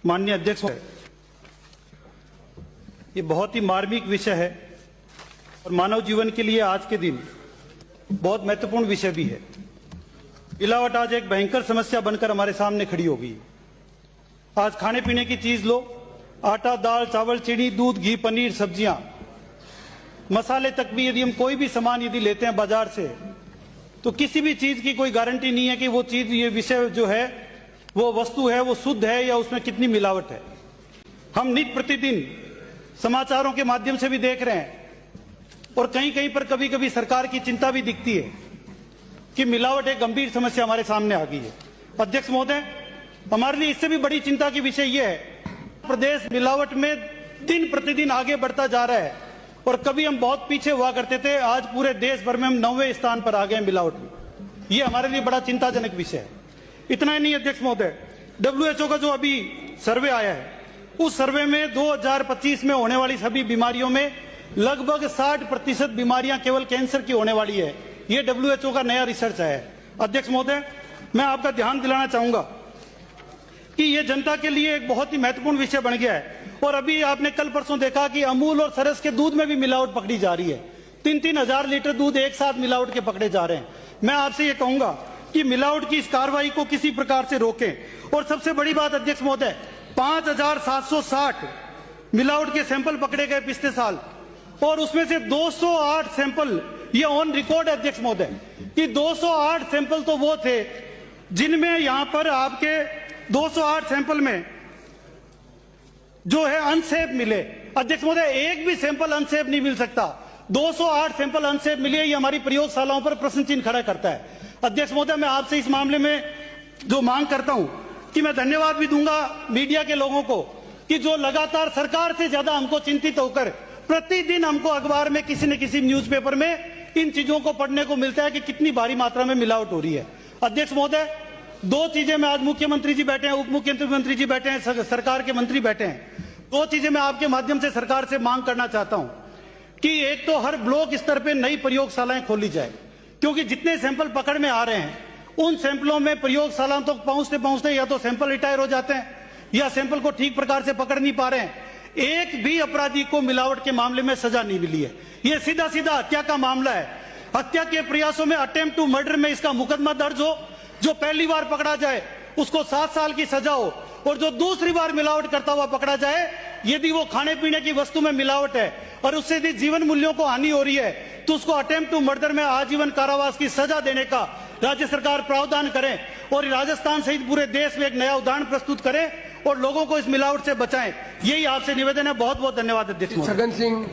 माननीय अध्यक्ष, ये बहुत ही मार्मिक विषय है और मानव जीवन के लिए आज के दिन बहुत महत्वपूर्ण विषय भी है। मिलावट आज एक भयंकर समस्या बनकर हमारे सामने खड़ी हो गई। आज खाने पीने की चीज लो, आटा, दाल, चावल, चीनी, दूध, घी, पनीर, सब्जियां, मसाले तक भी यदि हम कोई भी सामान यदि लेते हैं बाजार से, तो किसी भी चीज की कोई गारंटी नहीं है कि वो चीज, ये विषय जो है, वो वस्तु है, वो शुद्ध है या उसमें कितनी मिलावट है। हम नित्य प्रतिदिन समाचारों के माध्यम से भी देख रहे हैं और कहीं कहीं पर कभी कभी सरकार की चिंता भी दिखती है कि मिलावट एक गंभीर समस्या हमारे सामने आ गई है। अध्यक्ष महोदय, हमारे लिए इससे भी बड़ी चिंता की विषय यह है, प्रदेश मिलावट में दिन प्रतिदिन आगे बढ़ता जा रहा है और कभी हम बहुत पीछे हुआ करते थे, आज पूरे देश भर में हम 9वें स्थान पर आ गए मिलावट में। यह हमारे लिए बड़ा चिंताजनक विषय है। इतना ही नहीं अध्यक्ष महोदय, WHO का जो अभी सर्वे आया है, उस सर्वे में 2025 में होने वाली सभी बीमारियों में लगभग 60% बीमारियां केवल कैंसर की होने वाली है। यह WHO का नया रिसर्च है। अध्यक्ष महोदय, मैं आपका ध्यान दिलाना चाहूंगा कि यह जनता के लिए एक बहुत ही महत्वपूर्ण विषय बन गया है और अभी आपने कल परसों देखा कि अमूल और सरस के दूध में भी मिलावट पकड़ी जा रही है। 3-3 हजार लीटर दूध एक साथ मिलावट के पकड़े जा रहे हैं। मैं आपसे यह कहूंगा कि मिलावट की इस कार्रवाई को किसी प्रकार से रोकें। और सबसे बड़ी बात अध्यक्ष महोदय, 5760 मिलावट के सैंपल पकड़े गए पिछले साल और उसमें से 208 सैंपल, ये ऑन रिकॉर्ड है अध्यक्ष महोदय, कि 208 सैंपल तो वो थे जिनमें यहां पर आपके 208 सैंपल में जो है अनसेफ मिले। अध्यक्ष महोदय, एक भी सैंपल अनसेफ नहीं मिल सकता। 208 सैंपल अनसेफ मिले, ये हमारी प्रयोगशालाओं पर प्रश्न चिन्ह खड़ा करता है। अध्यक्ष महोदय, मैं आपसे इस मामले में जो मांग करता हूं कि मैं धन्यवाद भी दूंगा मीडिया के लोगों को कि जो लगातार सरकार से ज्यादा हमको चिंतित होकर प्रतिदिन हमको अखबार में किसी न किसी न्यूज़पेपर में इन चीजों को पढ़ने को मिलता है कि कितनी भारी मात्रा में मिलावट हो रही है। अध्यक्ष महोदय, दो चीजें मैं आज, मुख्यमंत्री जी बैठे हैं, उप मुख्यमंत्री जी बैठे हैं, सरकार के मंत्री बैठे हैं, दो चीजें मैं आपके माध्यम से सरकार से मांग करना चाहता हूं कि एक तो हर ब्लॉक स्तर पर नई प्रयोगशालाएं खोली जाए, क्योंकि जितने सैंपल पकड़ में आ रहे हैं उन सैंपलों में प्रयोगशालाओं तक पहुंचते पहुंचते या तो सैंपल रिटायर हो जाते हैं या सैंपल को ठीक प्रकार से पकड़ नहीं पा रहे हैं। एक भी अपराधी को मिलावट के मामले में सजा नहीं मिली है। यह सीधा सीधा हत्या का मामला है। हत्या के प्रयासों में, अटेम्प्ट टू मर्डर में इसका मुकदमा दर्ज हो, जो पहली बार पकड़ा जाए उसको 7 साल की सजा हो और जो दूसरी बार मिलावट करता हुआ पकड़ा जाए, यदि वो खाने पीने की वस्तु में मिलावट है और उससे यदि जीवन मूल्यों को हानि हो रही है, तो उसको अटेम्प्ट टू मर्डर में आजीवन कारावास की सजा देने का राज्य सरकार प्रावधान करे और राजस्थान सहित पूरे देश में एक नया उदाहरण प्रस्तुत करे और लोगों को इस मिलावट से बचाएं। यही आपसे निवेदन है। बहुत बहुत धन्यवाद अध्यक्ष। छगन सिंह।